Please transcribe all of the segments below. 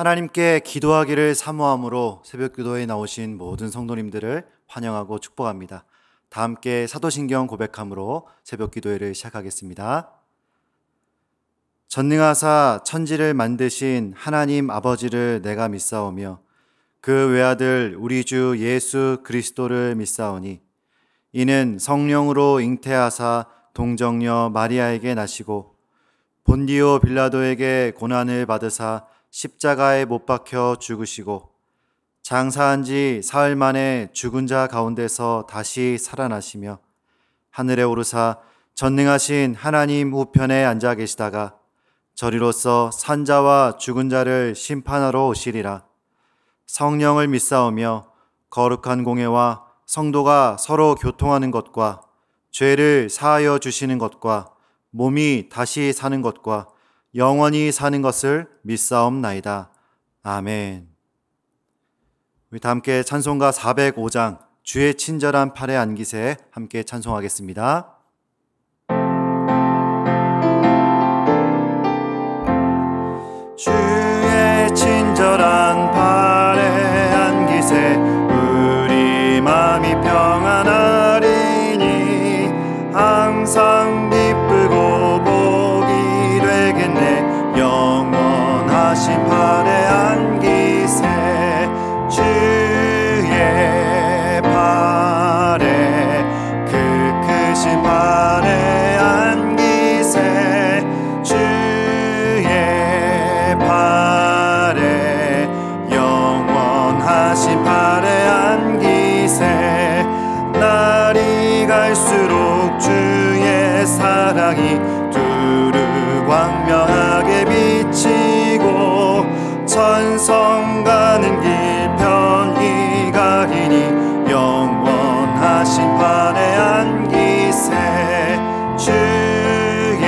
하나님께 기도하기를 사모함으로 새벽기도에 나오신 모든 성도님들을 환영하고 축복합니다. 다 함께 사도신경 고백함으로 새벽기도회를 시작하겠습니다. 전능하사 천지를 만드신 하나님 아버지를 내가 믿사오며 그 외아들 우리 주 예수 그리스도를 믿사오니 이는 성령으로 잉태하사 동정녀 마리아에게 나시고 본디오 빌라도에게 고난을 받으사 십자가에 못 박혀 죽으시고 장사한 지 사흘 만에 죽은 자 가운데서 다시 살아나시며 하늘에 오르사 전능하신 하나님 우편에 앉아 계시다가 저리로서 산자와 죽은 자를 심판하러 오시리라. 성령을 믿사오며 거룩한 공회와 성도가 서로 교통하는 것과 죄를 사하여 주시는 것과 몸이 다시 사는 것과 영원히 사는 것을 믿사옵나이다. 아멘. 우리 다 함께 찬송가 405장 주의 친절한 팔에 안기세 함께 찬송하겠습니다. 주의 친절한 팔에 안기세 우리 마음이 평안하리니 항상 기쁘고 복이 되겠네. 영원하신 팔에 안기세 주의 팔에 그 크신 팔에 안기세 주의 팔에 영원하신 팔에 안기세 날이 갈수록 주의 사랑이 두루 광명하게 비치고 천성 가는 길 편히 가리니 영원하신 팔에 안기세 주의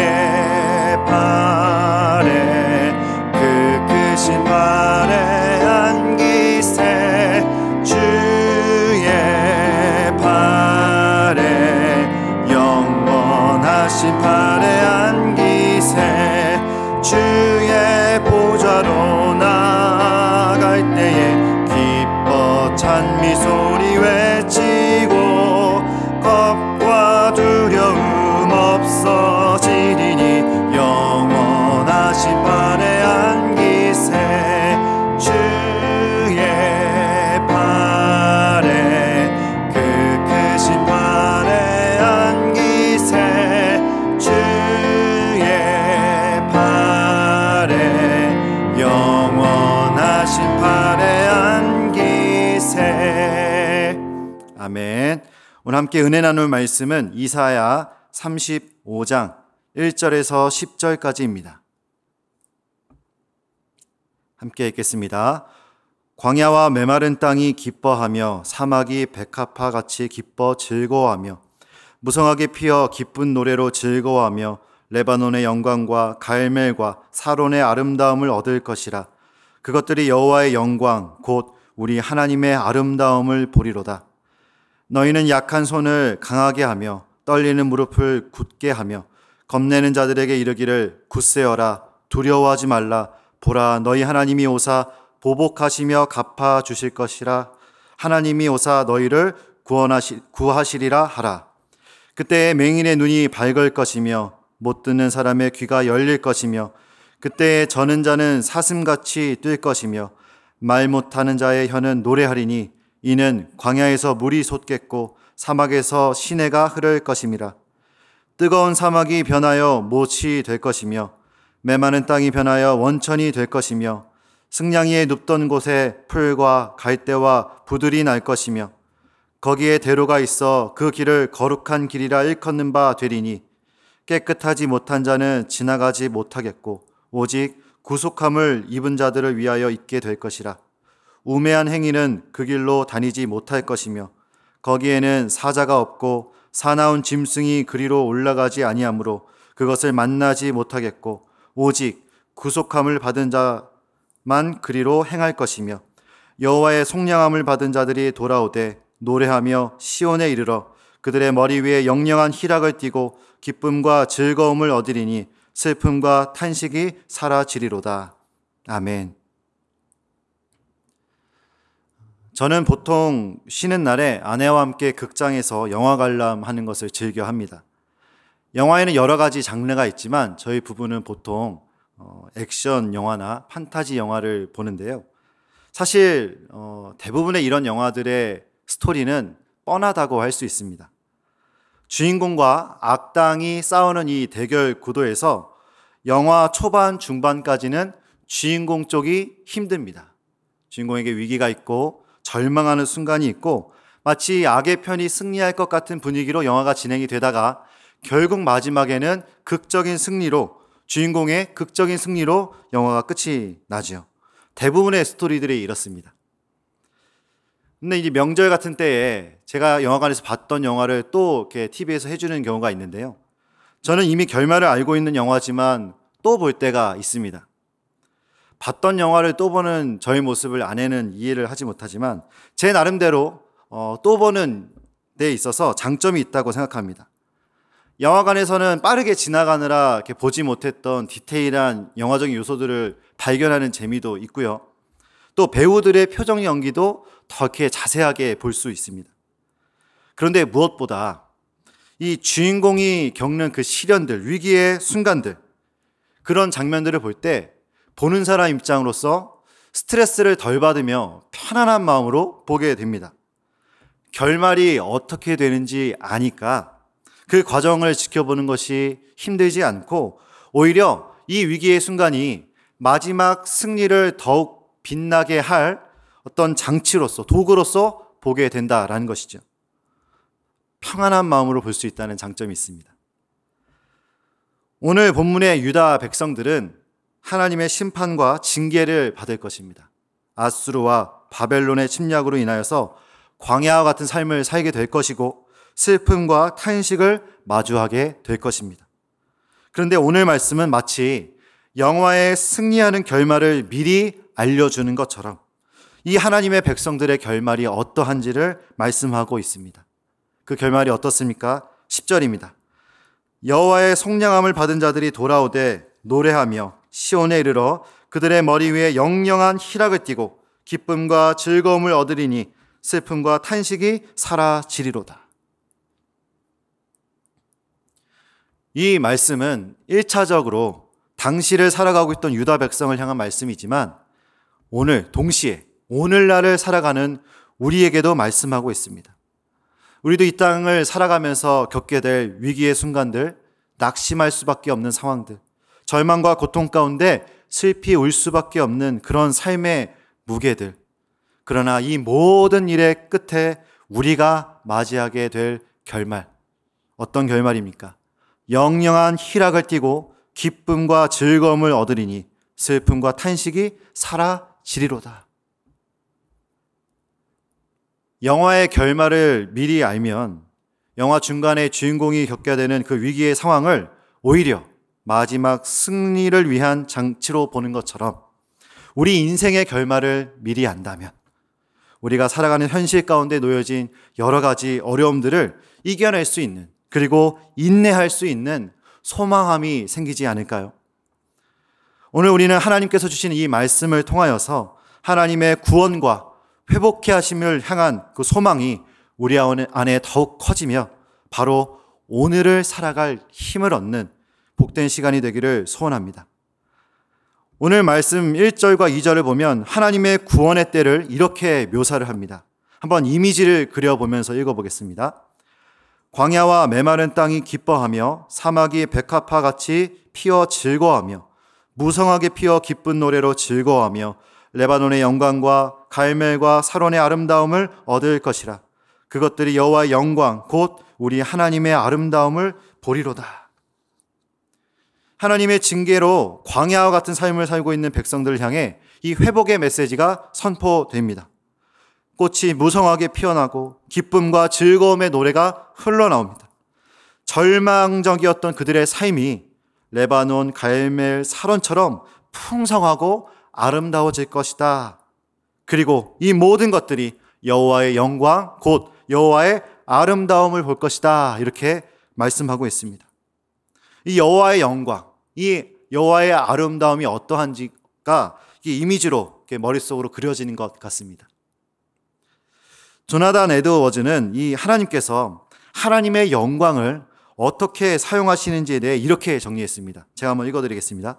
팔에 그 크신 팔에 안기세 주의 팔에 영원하신 팔에 안기세 주의 보좌로 나갈 때에 기뻐 찬미 소리 외치고 겁과 두려움 없어지리니 영원하신 팔에 안기세 주의 팔에 그 크신 팔에 안기세 주의 팔에 영원하신 팔에 안기세. 아멘. 오늘 함께 은혜 나눌 말씀은 이사야 35장 1절에서 10절까지입니다. 함께 읽겠습니다. 광야와 메마른 땅이 기뻐하며 사막이 백합화같이 기뻐 즐거워하며 무성하게 피어 기쁜 노래로 즐거워하며 레바논의 영광과 갈멜과 사론의 아름다움을 얻을 것이라. 그것들이 여호와의 영광 곧 우리 하나님의 아름다움을 보리로다. 너희는 약한 손을 강하게 하며 떨리는 무릎을 굳게 하며 겁내는 자들에게 이르기를 굳세어라 두려워하지 말라. 보라 너희 하나님이 오사 보복하시며 갚아 주실 것이라. 하나님이 오사 너희를 구하시리라 하라. 그때에 맹인의 눈이 밝을 것이며 못 듣는 사람의 귀가 열릴 것이며 그때에 저는 자는 사슴같이 뛸 것이며 말 못하는 자의 혀는 노래하리니 이는 광야에서 물이 솟겠고 사막에서 시내가 흐를 것임이라. 뜨거운 사막이 변하여 못이 될 것이며 메마른 땅이 변하여 원천이 될 것이며 승냥이에 눕던 곳에 풀과 갈대와 부들이 날 것이며 거기에 대로가 있어 그 길을 거룩한 길이라 일컫는 바 되리니 깨끗하지 못한 자는 지나가지 못하겠고 오직 구속함을 입은 자들을 위하여 있게 될 것이라. 우매한 행위는 그 길로 다니지 못할 것이며 거기에는 사자가 없고 사나운 짐승이 그리로 올라가지 아니하므로 그것을 만나지 못하겠고 오직 구속함을 받은 자만 그리로 행할 것이며 여호와의 속량함을 받은 자들이 돌아오되 노래하며 시온에 이르러 그들의 머리 위에 영영한 희락을 띠고 기쁨과 즐거움을 얻으리니 슬픔과 탄식이 사라지리로다. 아멘. 저는 보통 쉬는 날에 아내와 함께 극장에서 영화 관람하는 것을 즐겨 합니다. 영화에는 여러 가지 장르가 있지만 저희 부부는 보통 액션 영화나 판타지 영화를 보는데요. 사실 대부분의 이런 영화들의 스토리는 뻔하다고 할 수 있습니다. 주인공과 악당이 싸우는 이 대결 구도에서 영화 초반, 중반까지는 주인공 쪽이 힘듭니다. 주인공에게 위기가 있고 절망하는 순간이 있고 마치 악의 편이 승리할 것 같은 분위기로 영화가 진행이 되다가 결국 마지막에는 극적인 승리로, 주인공의 극적인 승리로 영화가 끝이 나죠. 대부분의 스토리들이 이렇습니다. 근데 이제 명절 같은 때에 제가 영화관에서 봤던 영화를 또 이렇게 TV에서 해주는 경우가 있는데요. 저는 이미 결말을 알고 있는 영화지만 또 볼 때가 있습니다. 봤던 영화를 또 보는 저의 모습을 아내는 이해를 하지 못하지만 제 나름대로 또 보는 데 있어서 장점이 있다고 생각합니다. 영화관에서는 빠르게 지나가느라 이렇게 보지 못했던 디테일한 영화적인 요소들을 발견하는 재미도 있고요. 또 배우들의 표정 연기도 더 이렇게 자세하게 볼 수 있습니다. 그런데 무엇보다 이 주인공이 겪는 그 시련들, 위기의 순간들, 그런 장면들을 볼 때 보는 사람 입장으로서 스트레스를 덜 받으며 편안한 마음으로 보게 됩니다. 결말이 어떻게 되는지 아니까 그 과정을 지켜보는 것이 힘들지 않고 오히려 이 위기의 순간이 마지막 승리를 더욱 빛나게 할 어떤 장치로서, 도구로서 보게 된다라는 것이죠. 평안한 마음으로 볼 수 있다는 장점이 있습니다. 오늘 본문의 유다 백성들은 하나님의 심판과 징계를 받을 것입니다. 아수르와 바벨론의 침략으로 인하여서 광야와 같은 삶을 살게 될 것이고 슬픔과 탄식을 마주하게 될 것입니다. 그런데 오늘 말씀은 마치 영화의 승리하는 결말을 미리 알려주는 것처럼 이 하나님의 백성들의 결말이 어떠한지를 말씀하고 있습니다. 그 결말이 어떻습니까? 10절입니다. 여호와의 속량함을 받은 자들이 돌아오되 노래하며 시온에 이르러 그들의 머리 위에 영영한 희락을 띠고 기쁨과 즐거움을 얻으리니 슬픔과 탄식이 사라지리로다. 이 말씀은 1차적으로 당시를 살아가고 있던 유다 백성을 향한 말씀이지만 오늘 동시에 오늘날을 살아가는 우리에게도 말씀하고 있습니다. 우리도 이 땅을 살아가면서 겪게 될 위기의 순간들, 낙심할 수밖에 없는 상황들, 절망과 고통 가운데 슬피 울 수밖에 없는 그런 삶의 무게들. 그러나 이 모든 일의 끝에 우리가 맞이하게 될 결말, 어떤 결말입니까? 영영한 희락을 띠고 기쁨과 즐거움을 얻으리니 슬픔과 탄식이 사라지리로다. 영화의 결말을 미리 알면 영화 중간에 주인공이 겪게 되는 그 위기의 상황을 오히려 마지막 승리를 위한 장치로 보는 것처럼 우리 인생의 결말을 미리 안다면 우리가 살아가는 현실 가운데 놓여진 여러 가지 어려움들을 이겨낼 수 있는, 그리고 인내할 수 있는 소망함이 생기지 않을까요? 오늘 우리는 하나님께서 주신 이 말씀을 통하여서 하나님의 구원과 회복케 하심을 향한 그 소망이 우리 안에 더욱 커지며 바로 오늘을 살아갈 힘을 얻는 복된 시간이 되기를 소원합니다. 오늘 말씀 1절과 2절을 보면 하나님의 구원의 때를 이렇게 묘사를 합니다. 한번 이미지를 그려보면서 읽어보겠습니다. 광야와 메마른 땅이 기뻐하며 사막이 백합화 같이 피어 즐거워하며 무성하게 피어 기쁜 노래로 즐거워하며 레바논의 영광과 갈멜과 사론의 아름다움을 얻을 것이라. 그것들이 여호와의 영광 곧 우리 하나님의 아름다움을 보리로다. 하나님의 징계로 광야와 같은 삶을 살고 있는 백성들을 향해 이 회복의 메시지가 선포됩니다. 꽃이 무성하게 피어나고 기쁨과 즐거움의 노래가 흘러나옵니다. 절망적이었던 그들의 삶이 레바논, 갈멜, 사론처럼 풍성하고 아름다워질 것이다. 그리고 이 모든 것들이 여호와의 영광 곧 여호와의 아름다움을 볼 것이다. 이렇게 말씀하고 있습니다. 이 여호와의 영광, 이 여호와의 아름다움이 어떠한지가 이미지로 머릿속으로 그려지는 것 같습니다. 조나단 에드워즈는 이 하나님께서 하나님의 영광을 어떻게 사용하시는지에 대해 이렇게 정리했습니다. 제가 한번 읽어드리겠습니다.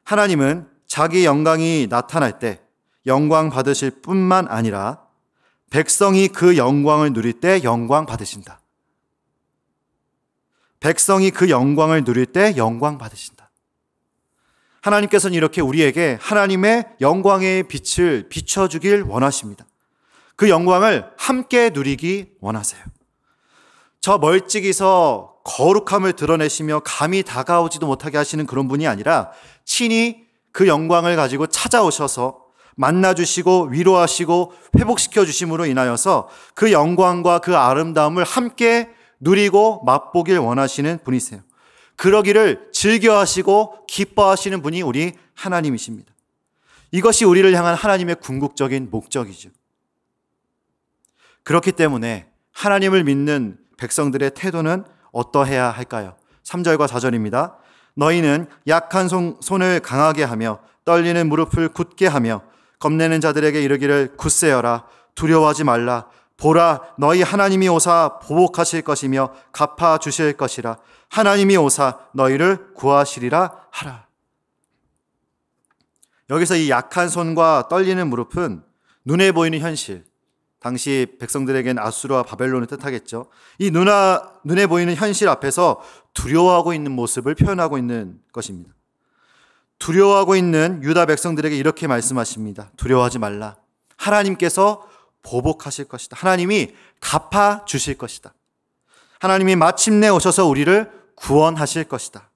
하나님은 자기 영광이 나타날 때 영광 받으실 뿐만 아니라 백성이 그 영광을 누릴 때 영광 받으신다. 백성이 그 영광을 누릴 때 영광 받으신다. 하나님께서는 이렇게 우리에게 하나님의 영광의 빛을 비춰주길 원하십니다. 그 영광을 함께 누리기 원하세요. 저 멀찍이서 거룩함을 드러내시며 감히 다가오지도 못하게 하시는 그런 분이 아니라 친히 그 영광을 가지고 찾아오셔서 만나주시고 위로하시고 회복시켜 주심으로 인하여서 그 영광과 그 아름다움을 함께 누리고 맛보길 원하시는 분이세요. 그러기를 즐겨하시고 기뻐하시는 분이 우리 하나님이십니다. 이것이 우리를 향한 하나님의 궁극적인 목적이죠. 그렇기 때문에 하나님을 믿는 백성들의 태도는 어떠해야 할까요? 3절과 4절입니다. 너희는 약한 손을 강하게 하며 떨리는 무릎을 굳게 하며 겁내는 자들에게 이르기를 굳세어라 두려워하지 말라 보라 너희 하나님이 오사 보복하실 것이며 갚아주실 것이라 하나님이 오사 너희를 구하시리라 하라. 여기서 이 약한 손과 떨리는 무릎은 눈에 보이는 현실, 당시 백성들에겐 아수르와 바벨론을 뜻하겠죠. 이 눈에 보이는 현실 앞에서 두려워하고 있는 모습을 표현하고 있는 것입니다. 두려워하고 있는 유다 백성들에게 이렇게 말씀하십니다. 두려워하지 말라. 하나님께서 보복하실 것이다. 하나님이 갚아주실 것이다. 하나님이 마침내 오셔서 우리를 구원하실 것이다.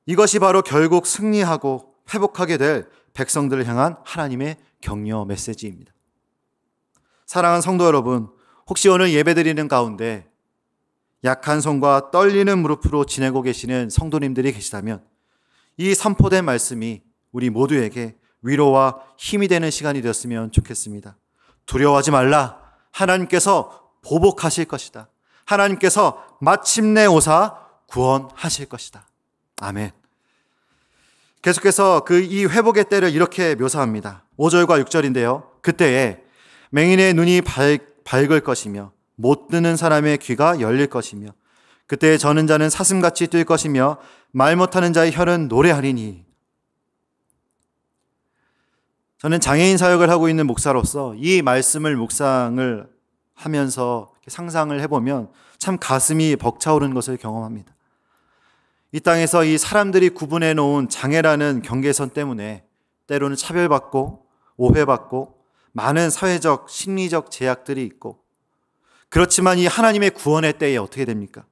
이것이 바로 결국 승리하고 회복하게 될 백성들을 향한 하나님의 격려 메시지입니다. 사랑하는 성도 여러분, 혹시 오늘 예배드리는 가운데 약한 손과 떨리는 무릎으로 지내고 계시는 성도님들이 계시다면 이 선포된 말씀이 우리 모두에게 위로와 힘이 되는 시간이 되었으면 좋겠습니다. 두려워하지 말라. 하나님께서 보복하실 것이다. 하나님께서 마침내 오사 구원하실 것이다. 아멘. 계속해서 이 회복의 때를 이렇게 묘사합니다. 5절과 6절인데요. 그때에 맹인의 눈이 밝을 것이며 못 듣는 사람의 귀가 열릴 것이며 그때에 저는 자는 사슴같이 뛸 것이며 말 못하는 자의 혀는 노래하리니. 저는 장애인 사역을 하고 있는 목사로서 이 말씀을 묵상을 하면서 상상을 해보면 참 가슴이 벅차오르는 것을 경험합니다. 이 땅에서 이 사람들이 구분해 놓은 장애라는 경계선 때문에 때로는 차별받고 오해받고 많은 사회적, 심리적 제약들이 있고, 그렇지만 이 하나님의 구원의 때에 어떻게 됩니까?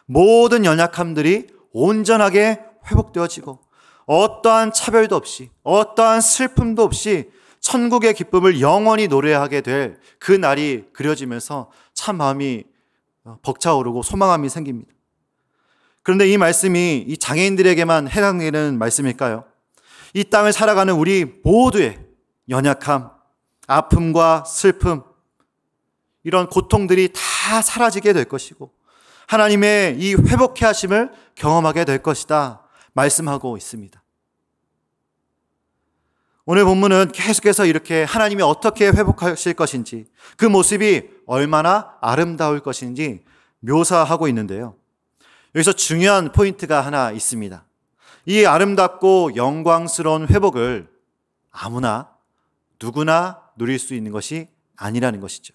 모든 연약함들이 온전하게 회복되어지고 어떠한 차별도 없이 어떠한 슬픔도 없이 천국의 기쁨을 영원히 노래하게 될 그 날이 그려지면서 참 마음이 벅차오르고 소망감이 생깁니다. 그런데 이 말씀이 이 장애인들에게만 해당되는 말씀일까요? 이 땅을 살아가는 우리 모두의 연약함, 아픔과 슬픔, 이런 고통들이 다 사라지게 될 것이고 하나님의 이 회복해 하심을 경험하게 될 것이다 말씀하고 있습니다. 오늘 본문은 계속해서 이렇게 하나님이 어떻게 회복하실 것인지, 그 모습이 얼마나 아름다울 것인지 묘사하고 있는데요. 여기서 중요한 포인트가 하나 있습니다. 이 아름답고 영광스러운 회복을 아무나 누구나 누릴 수 있는 것이 아니라는 것이죠.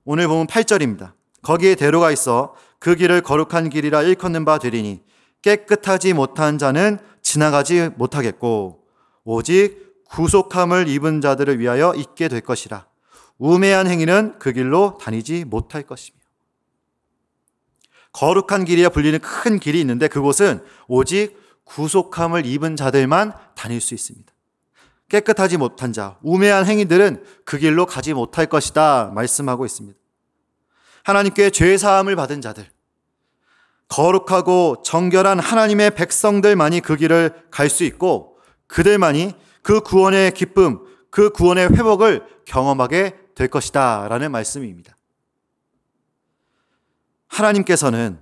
오늘 보면 8절입니다. 거기에 대로가 있어 그 길을 거룩한 길이라 일컫는 바 되리니 깨끗하지 못한 자는 지나가지 못하겠고 오직 구속함을 입은 자들을 위하여 있게 될 것이라. 우매한 행위는 그 길로 다니지 못할 것이며. 거룩한 길이라 불리는 큰 길이 있는데 그곳은 오직 구속함을 입은 자들만 다닐 수 있습니다. 깨끗하지 못한 자, 우매한 행위들은 그 길로 가지 못할 것이다 말씀하고 있습니다. 하나님께 죄사함을 받은 자들, 거룩하고 정결한 하나님의 백성들만이 그 길을 갈 수 있고 그들만이 그 구원의 기쁨, 그 구원의 회복을 경험하게 될 것이다 라는 말씀입니다. 하나님께서는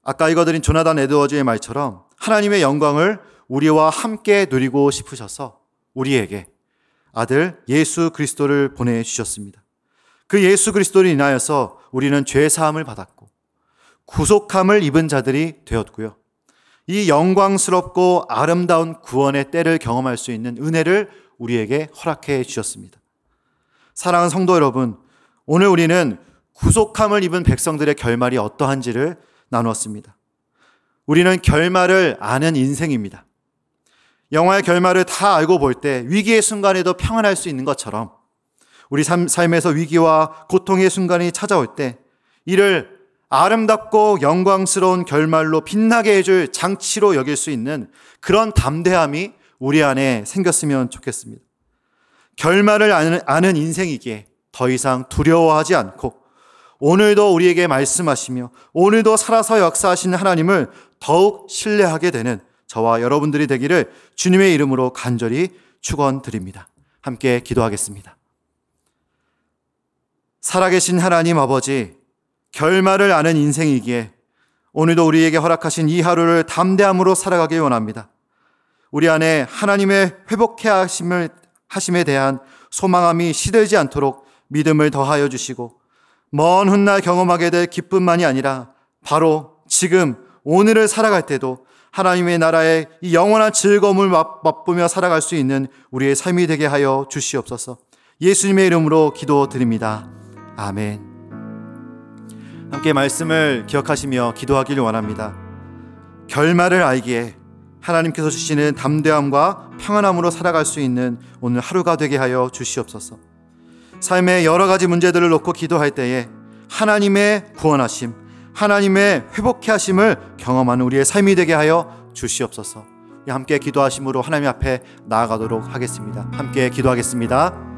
아까 읽어드린 조나단 에드워즈의 말처럼 하나님의 영광을 우리와 함께 누리고 싶으셔서 우리에게 아들 예수 그리스도를 보내주셨습니다. 그 예수 그리스도를 인하여서 우리는 죄사함을 받았고 구속함을 입은 자들이 되었고요. 이 영광스럽고 아름다운 구원의 때를 경험할 수 있는 은혜를 우리에게 허락해 주셨습니다. 사랑하는 성도 여러분, 오늘 우리는 구속함을 입은 백성들의 결말이 어떠한지를 나누었습니다. 우리는 결말을 아는 인생입니다. 영화의 결말을 다 알고 볼 때 위기의 순간에도 평안할 수 있는 것처럼 우리 삶에서 위기와 고통의 순간이 찾아올 때 이를 아름답고 영광스러운 결말로 빛나게 해줄 장치로 여길 수 있는 그런 담대함이 우리 안에 생겼으면 좋겠습니다. 결말을 아는 인생이기에 더 이상 두려워하지 않고 오늘도 우리에게 말씀하시며 오늘도 살아서 역사하시는 하나님을 더욱 신뢰하게 되는 저와 여러분들이 되기를 주님의 이름으로 간절히 축원드립니다. 함께 기도하겠습니다. 살아계신 하나님 아버지, 결말을 아는 인생이기에 오늘도 우리에게 허락하신 이 하루를 담대함으로 살아가길 원합니다. 우리 안에 하나님의 회복해 하심에 대한 소망함이 시들지 않도록 믿음을 더하여 주시고 먼 훗날 경험하게 될 기쁨만이 아니라 바로 지금 오늘을 살아갈 때도 하나님의 나라의 이 영원한 즐거움을 맛보며 살아갈 수 있는 우리의 삶이 되게 하여 주시옵소서. 예수님의 이름으로 기도드립니다. 아멘. 함께 말씀을 기억하시며 기도하기를 원합니다. 결말을 알기에 하나님께서 주시는 담대함과 평안함으로 살아갈 수 있는 오늘 하루가 되게 하여 주시옵소서. 삶의 여러 가지 문제들을 놓고 기도할 때에 하나님의 구원하심, 하나님의 회복해 하심을 경험하는 우리의 삶이 되게 하여 주시옵소서. 함께 기도하심으로 하나님 앞에 나아가도록 하겠습니다. 함께 기도하겠습니다.